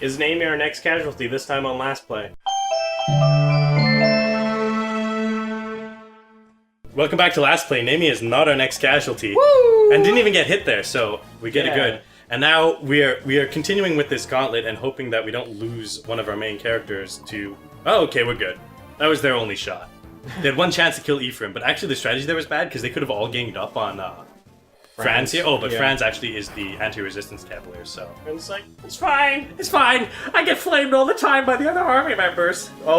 Is Naomi our next casualty, this time on Last Play? Welcome back to Last Play. Naomi is not our next casualty. Woo! And didn't even get hit there, so we get it Yeah. good. And now we are continuing with this gauntlet and hoping that we don't lose one of our main characters to... Oh, okay, we're good. That was their only shot. They had one chance to kill Ephraim, but actually the strategy there was bad because they could have all ganged up on Franz here. Oh, but yeah. Franz actually is the anti-resistance cavalier, so... And it's like, it's fine. It's fine. I get flamed all the time by the other army members. Oh!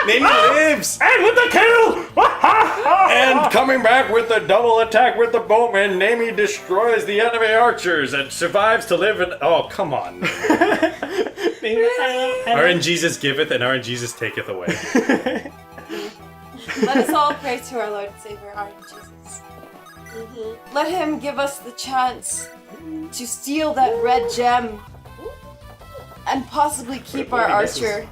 Naomi lives! And with the kill! And coming back with the double attack with the bowman, Naomi destroys the enemy archers and survives to live in... Oh, come on. RNGesus giveth and RNGesus taketh away. Let us all pray to our Lord and Savior, our Jesus. Let him give us the chance to steal that red gem and possibly keep our archer.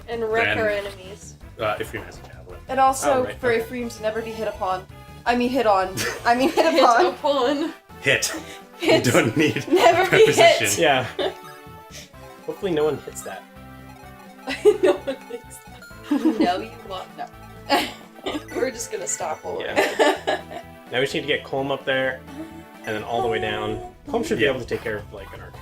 And wreck Then- our enemies. Ephraim has a javelin. And also Oh, right, for okay. Ephraim to never be hit upon. I mean hit on. I mean hit Hit upon. upon. Hit. Hit. You don't need Never be hit. preposition. Yeah. Hopefully no one hits that. No one thinks that. No, you won't. No. We're just gonna stop while we're Yeah. Now we just need to get Colm up there, and then all the way down. Colm should be Yeah. able to take care of like an archer.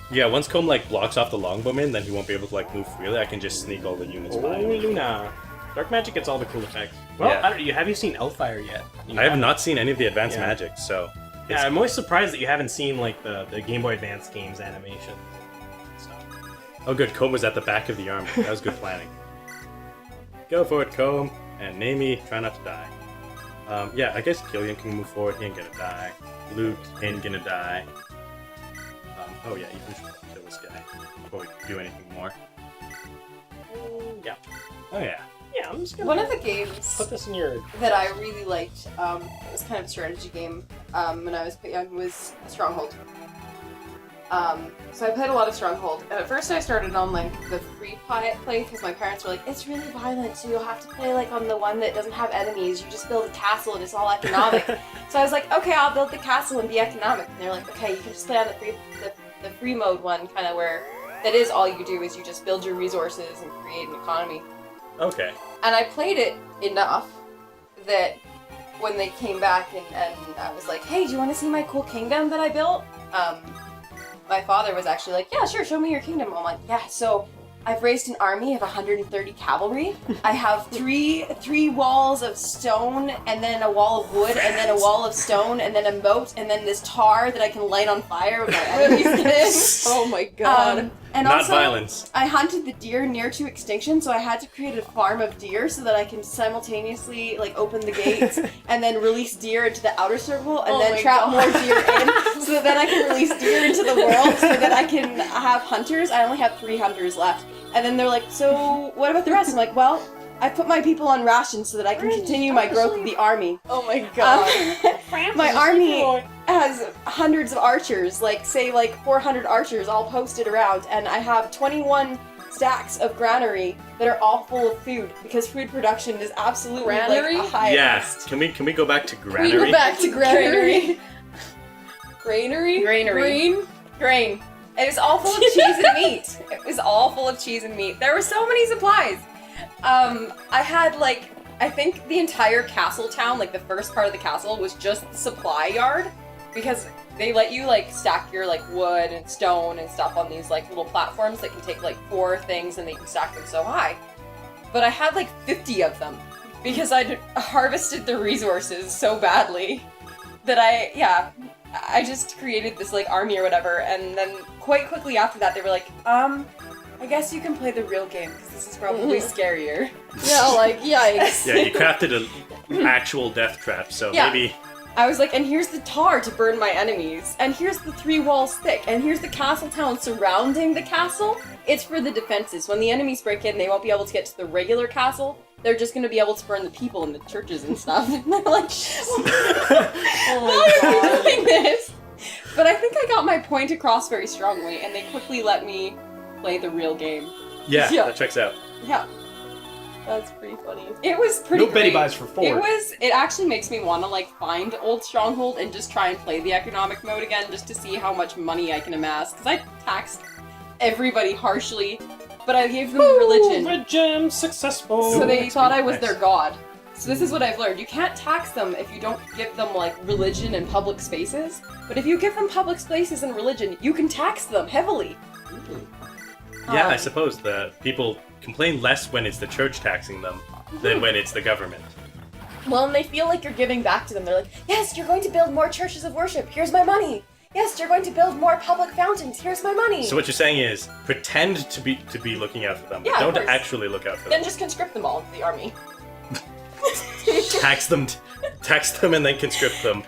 Yeah, once Combe blocks off the longbowman, then he won't be able to move freely. I can just sneak all the units Oh, by him. Luna. Dark magic gets all the cool effects. Well, Yeah. have you seen Elfire yet? I have not seen any of the advanced Yeah. magic, so... Yeah, I'm always surprised that you haven't seen like the Game Boy Advance games animation. So. Oh good, Combe was at the back of the army. That was good planning. Go for it, Combe. And Naomi, try not to die. Yeah, I guess Killian can move forward. He ain't gonna die. Luke ain't gonna die. Oh yeah, you can kill this guy before we do anything more. Yeah. Oh yeah. Yeah, I'm just gonna One of the games put this in your... that I really liked, it was kind of a strategy game when I was young, was Stronghold. So I played a lot of Stronghold, and at first I started on the free play because my parents were like, it's really violent, so you'll have to play on the one that doesn't have enemies, you just build a castle and it's all economic. So I was like, okay, I'll build the castle and be economic, and they're like, okay, you can just play on the free mode one, kind of where that is all you do is you just build your resources and create an economy. Okay. And I played it enough that when they came back and I was like, hey, do you want to see my cool kingdom that I built? My father was actually like, yeah, sure, show me your kingdom. I'm like, yeah, so I've raised an army of 130 cavalry. I have three walls of stone, and then a wall of wood, and then a wall of stone, and then a moat, and then this tar that I can light on fire when my enemies get in. Oh my god. And Not also, violence. I hunted the deer near to extinction, so I had to create a farm of deer so that I can simultaneously open the gates and then release deer into the outer circle and Oh then my trap God. more deer in so that then I can release deer into the world so that I can have hunters. I only have 3 hunters left. And then they're like, so what about the rest? I'm like, well, I put my people on rations so that I can continue my growth of the army. Oh my god. My army has hundreds of archers, say 400 archers all posted around, and I have 21 stacks of granary that are all full of food because food production is absolutely Granary? a highest. Yeah. Can we go back to We granary? go back to granary. Granary? Granary. Grain? Grain. It was all full of cheese and meat. It was all full of cheese and meat. There were so many supplies. I had I think the entire castle town, the first part of the castle, was just the supply yard because they let you stack your wood and stone and stuff on these little platforms that can take 4 things and they can stack them so high. But I had 50 of them because I'd harvested the resources so badly that I just created this army or whatever, and then quite quickly after that they were like, I guess you can play the real game because this is probably scarier. Yeah, yikes. Yeah, you crafted an actual death trap, so Yeah. maybe... I was like, and here's the tar to burn my enemies, and here's the 3 walls thick, and here's the castle town surrounding the castle. It's for the defenses. When the enemies break in, they won't be able to get to the regular castle. They're just going to be able to burn the people in the churches and stuff. And they're like, Oh my why are god. you doing this? But I think I got my point across very strongly, and they quickly let me play the real game. Yeah, Yeah. that checks out. Yeah. That's pretty funny. It was pretty No Betty great. buys for 4. It actually makes me want to like find Old Stronghold and just try and play the economic mode again just to see how much money I can amass. Because I taxed everybody harshly, but I gave them religion. Religion successful. So they Ooh, thought I was nice. their god. So this is what I've learned. You can't tax them if you don't give them like religion and public spaces. But if you give them public spaces and religion, you can tax them heavily. Yeah, I suppose the people complain less when it's the church taxing them than when it's the government. Well, and they feel like you're giving back to them. They're like, yes, you're going to build more churches of worship. Here's my money. Yes, you're going to build more public fountains. Here's my money. So what you're saying is pretend to be looking out for them, Yeah, but of don't course. actually look out for Then them. just conscript them all into the army. Tax them and then conscript them.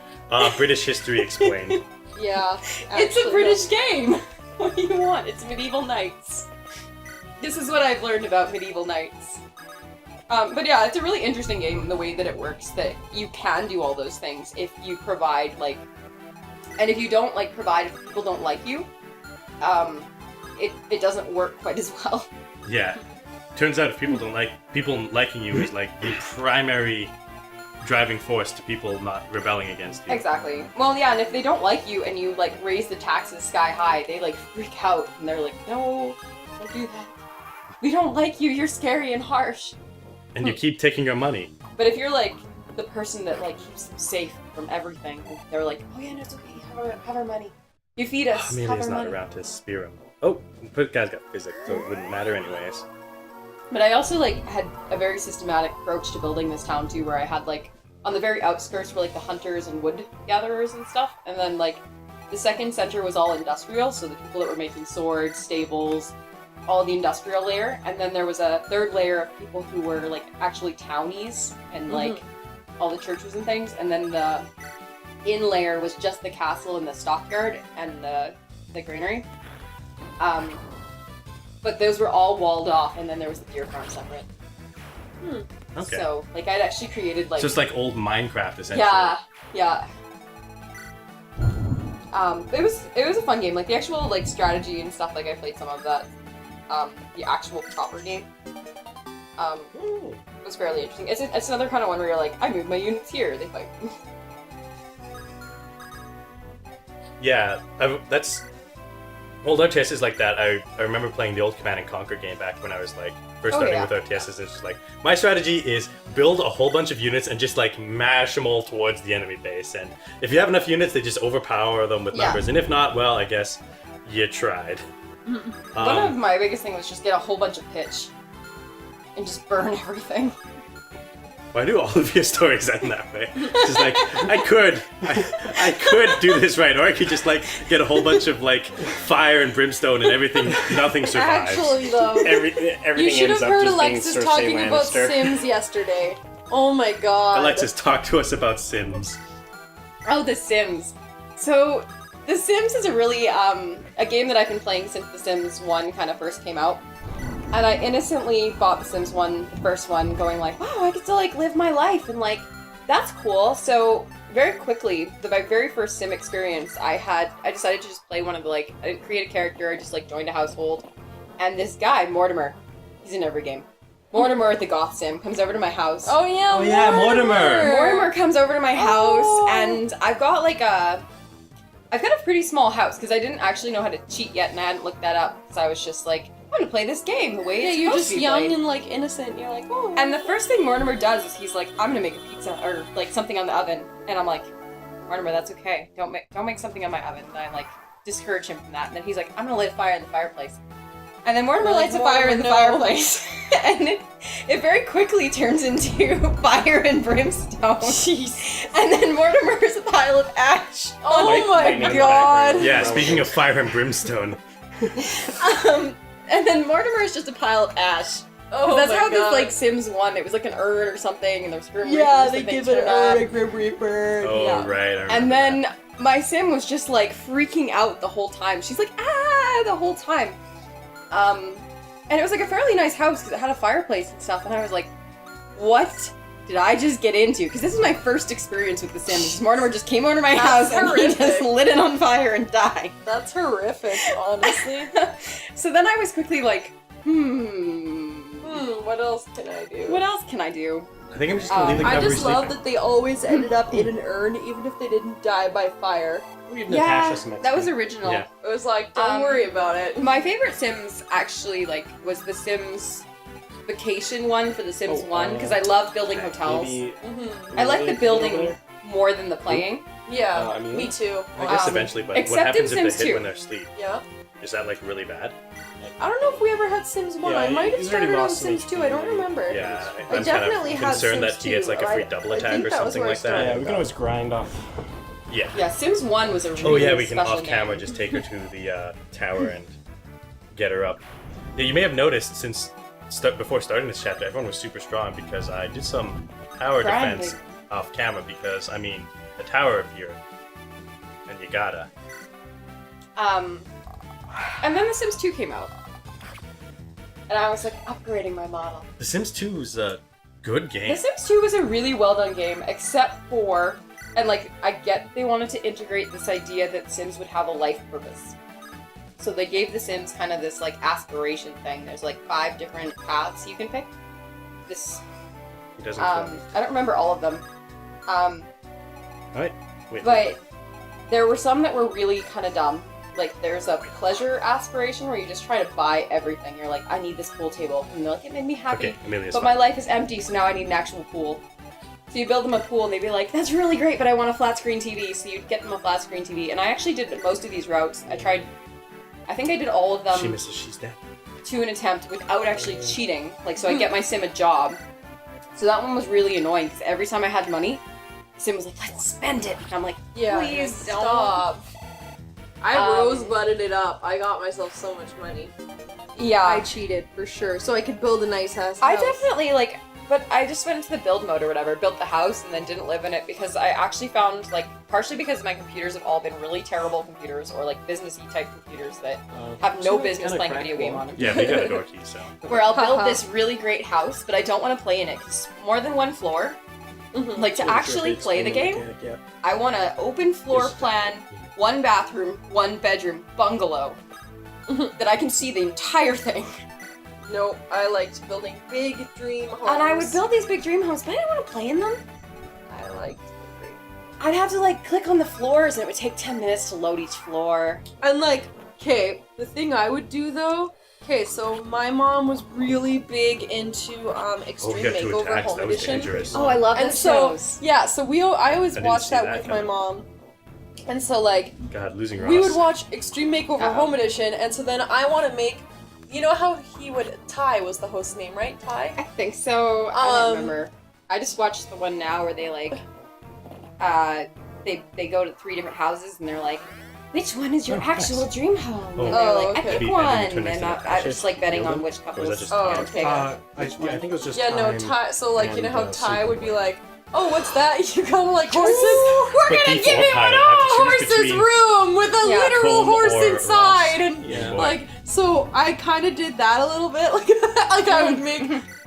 British history explained. Yeah. It's a actually, British game. What do you want? It's medieval knights. This is what I've learned about medieval knights. But yeah, it's a really interesting game in the way that it works, that you can do all those things if you provide, like... And if you don't, like, provide, if people don't like you, it doesn't work quite as well. Yeah. Turns out if people liking you is like the primary driving force to people not rebelling against you. Exactly. Well, yeah, and if they don't like you and you, like, raise the taxes sky high, they, like, freak out, and they're like, no, don't do that. We don't like you, you're scary and harsh. And you keep taking your money. But if you're, like, the person that, like, keeps them safe from everything, they're like, oh yeah, no, it's okay, have our money. You feed us, have Amelia's our not money. around to spear him. Oh, but guy's got physics, so it wouldn't matter anyways. But I also, like, had a very systematic approach to building this town, too, where I had, like, on the very outskirts were, like, the hunters and wood gatherers and stuff, and then, like, the second center was all industrial, so the people that were making swords, stables, all the industrial layer, and then there was a third layer of people who were, like, actually townies, and, like, all the churches and things, and then the in layer was just the castle and the stockyard and the granary. But those were all walled off, and then there was the deer farm separate. Okay. So, like, I'd actually created, like... So it's like old Minecraft, essentially. Yeah. It was a fun game. Like, the actual, like, strategy and stuff, like, I played some of that. The actual chopper game. Ooh. It was fairly interesting. It's another kind of one where you're like, I move my units here, they fight. Yeah, that's... Old RTSs like that, I remember playing the old Command & Conquer game back when I was, like, first Oh, starting yeah. with RTSs, and it's just like, my strategy is build a whole bunch of units and just, like, mash them all towards the enemy base, and if you have enough units, they just overpower them with Yeah. numbers, and if not, well, I guess you tried. One of my biggest thing was just get a whole bunch of pitch. And just burn everything. Why do all of your stories end that way? Just like, I could do this right, or I could just, like, get a whole bunch of, like, fire and brimstone and everything, nothing survives. Actually, though, Everything you should have ends up heard just being Alexis Cersei talking about Lannister. Sims yesterday. Oh my god. Alexis, talk to us about Sims. Oh, The Sims. So, The Sims is a really, a game that I've been playing since The Sims 1 kind of first came out. And I innocently bought The Sims 1, the first one, going like, wow, I get to, like, live my life, and, like, that's cool. So, very quickly, my very first Sim experience, I decided to just play one of the, like, I didn't create a character, I just, like, joined a household. And this guy, Mortimer, he's in every game. Mortimer, the goth sim, comes over to my house. Oh yeah, Oh, yeah, Mortimer. Mortimer comes over to my house, Oh. and I've got a pretty small house, because I didn't actually know how to cheat yet, and I hadn't looked that up, because I was just like, I'm gonna play this game the way Yeah, it's you're supposed just to be young played. and like innocent. And you're like, oh. And the first thing Mortimer does is he's like, I'm gonna make a pizza, or like something on the oven, and I'm like, Mortimer, that's okay. Don't make something on my oven. And I like discourage him from that, and then he's like, I'm gonna light a fire in the fireplace. And then Mortimer You're like, lights a fire in the "Mortimer, no." fireplace, and it very quickly turns into fire and brimstone. Jeez. And then Mortimer's a pile of ash. Oh Lightning my in the god. background. Yeah, speaking of fire and brimstone. And then Mortimer is just a pile of ash. Oh That's my how this god. like Sims 1, it was like an urn or something, and there was Grim Yeah, Reapers they and give things it turned a up. Grim Reaper. Oh, Yeah. right, I remember And then that. my Sim was just like freaking out the whole time. She's like, ah, the whole time. And it was like a fairly nice house because it had a fireplace and stuff, and I was like, what did I just get into? Because this is my first experience with The Sims. Mortimer just came over to my That's house and he just horrific. lit it on fire and died. That's horrific, honestly. So then I was quickly like, What else can I do? What else can I do? I think I'm just gonna leave the I cavalry just love sleeping. that they always ended up in an urn, even if they didn't die by fire. We give Yeah, Natasha some that was XP. original. Yeah. It was like, don't worry about it. My favorite Sims actually was the Sims Vacation one for the Sims 1 because I love building hotels. Maybe I like the Amelia building over there? more than the playing. Yeah, Amelia? me too. I guess Um, eventually, but what except in happens if Sims they hit 2. when they're asleep? Yeah. Is that like really bad? I don't know if we ever had Sims 1. Yeah, I might have he's already started on lost some Sims HP 2. I don't already. remember. Yeah, I I'm kind definitely of had concerned that Sims he gets 2. like a free I double think attack or that was something where I like that. started. Yeah, we can always grind off. Yeah. Yeah, Sims 1 was a really Oh yeah, we can special off camera game. just take her to the tower and get her up. Yeah, you may have noticed since before starting this chapter, everyone was super strong because I did some tower Grinding. defense off camera because I mean the tower appeared, and you gotta. And then The Sims 2 came out. And I was like upgrading my model. The Sims 2 is a good game. The Sims 2 was a really well done game, except for, and like, I get they wanted to integrate this idea that Sims would have a life purpose. So they gave the Sims kind of this like aspiration thing. There's like 5 different paths you can pick. This, It doesn't. I don't remember all of them. Alright. Wait. But there were some that were really kind of dumb. Like, there's a pleasure aspiration where you just try to buy everything. You're like, I need this pool table. And they're like, it made me happy. Okay, Amelia's But fine. my life is empty, so now I need an actual pool. So you build them a pool, and they'd be like, that's really great, but I want a flat screen TV. So you'd get them a flat screen TV. And I actually did most of these routes. I think I did all of She them misses. She's dead. to an attempt without actually cheating. Like, so I get my sim a job. So that one was really annoying, because every time I had money, Sim was like, let's spend it. And I'm like, Yeah, please don't. stop. I Um, rosebudded it up. I got myself so much money. Yeah. I cheated for sure, so I could build a nice ass house. I definitely, like, but I just went into the build mode or whatever, built the house, and then didn't live in it because I actually found, like, partially because my computers have all been really terrible computers or, like, businessy type computers that have no business playing a video game on them. Yeah, we got a door key, so. Where I'll build this really great house, but I don't want to play in it because more than one floor. Like, to actually play the game, I want an open floor plan, 1 bathroom, 1 bedroom bungalow that I can see the entire thing. No, I liked building big dream homes. And I would build these big dream homes, but I didn't want to play in them. I liked the dream. I'd have to like click on the floors and it would take 10 minutes to load each floor. And like, okay, the thing I would do though. Okay, so my mom was really big into Extreme got 2 Makeover attacks. Home That was Edition. dangerous. Oh, I love And those so shows. yeah, so I always didn't watched see that that with my coming. mom. And so like God, losing Ross. we would watch Extreme Makeover Uh-oh. Home Edition, and so then I want to make. You know how he would. Ty was the host's name, right? Ty? I think so. I don't remember. I just watched the one now where they like, they go to 3 different houses and they're like, which one is your actual dream home? Oh. And they're like, Oh, I okay. pick Have you one. turned And into I was just like betting on which Or couples was that just I time? pick. I Which one? think it was just Yeah, no, time. Ty. So like, you know and, how Ty sleep. would be like, "Oh, what's that? You kind of like horses? But We're gonna default give him time, an I have to choose horse's between room with a Yeah. literal Comb horse or inside." Ross. And Yeah. like, so I kind of did that a little bit. Like I would make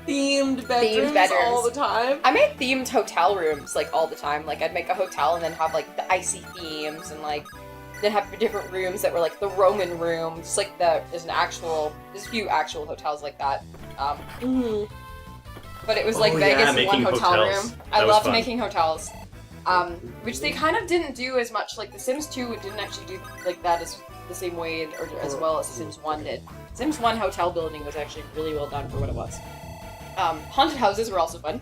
themed bedrooms all the time. I made themed hotel rooms like all the time. Like I'd make a hotel and then have like the icy themes and like then have different rooms that were like the Roman room. Just like there's a few actual hotels like that. But it was like Oh, Vegas yeah, in one making hotel hotels. room. That I was loved fun. making hotels. Which they kind of didn't do as much. Like The Sims 2 didn't actually do like that as the same way or as well as The Sims 1 did. Sims 1 hotel building was actually really well done for what it was. Haunted houses were also fun.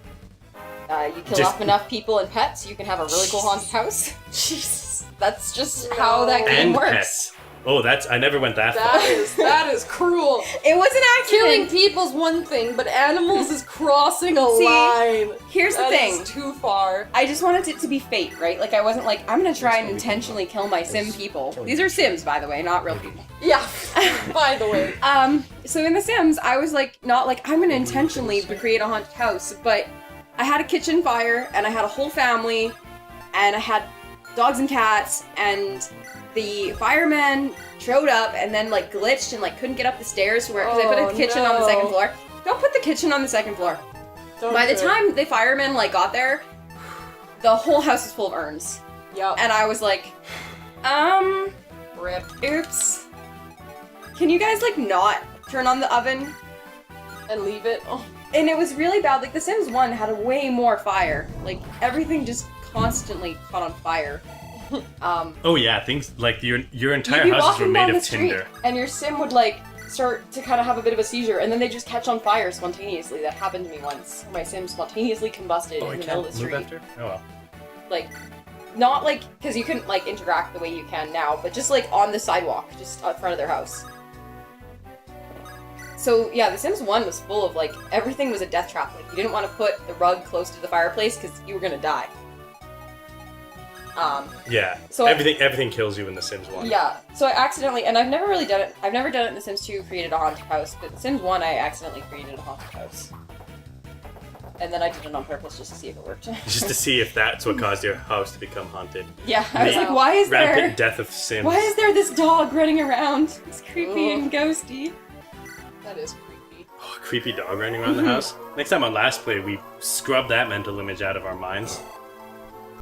You kill off enough people and pets, you can have a really cool haunted house. Jesus, that's just how that game And works. pets. Oh, I never went that far. That is cruel. It was an Killing accident. people's one thing, but animals is crossing a See, line. Here's the That thing. is too far. I just wanted it to be fate, right? Like I wasn't like I'm gonna try and intentionally kill my sim people. These are Sims, by the way, not real people. Yeah. By the way. So in The Sims, I was like, not like I'm gonna intentionally create a haunted house, but I had a kitchen fire, and I had a whole family, and I had dogs and cats, and the fireman showed up and then like glitched and like couldn't get up the stairs because I put the kitchen on the second floor. Don't put the kitchen on the second floor. By the time the fireman like got there, the whole house was full of urns. Yep. And I was like, Rip. oops. Can you guys like not turn on the oven? And leave it. Oh. And it was really bad. Like, The Sims 1 had a way more fire. Like, everything just constantly caught on fire. Oh yeah, things like your entire You'd be houses were walking made down of the street, tinder. and your sim would, like, start to kind of have a bit of a seizure, and then they just catch on fire spontaneously. That happened to me once. My sim spontaneously combusted Oh, I in the middle can't of the move street. after? Oh well. Like, not like, because you couldn't, like, interact the way you can now, but just, like, on the sidewalk, just out front of their house. So, yeah, The Sims 1 was full of, like, everything was a death trap. Like, you didn't want to put the rug close to the fireplace because you were gonna die. Yeah. So everything kills you in The Sims 1. Yeah, so I accidentally, and I've never really done it, I've never done it in The Sims 2, created a haunted house, but The Sims 1 I accidentally created a haunted house. And then I did it on purpose just to see if it worked. Just to see if that's what caused your house to become haunted. Yeah, I was The like, why is Rampant there... death of Sims. Why is there this dog running around? It's creepy Ugh. and ghosty. That is creepy. Oh, creepy dog running around the house. Next time on Last Play, we scrub that mental image out of our minds.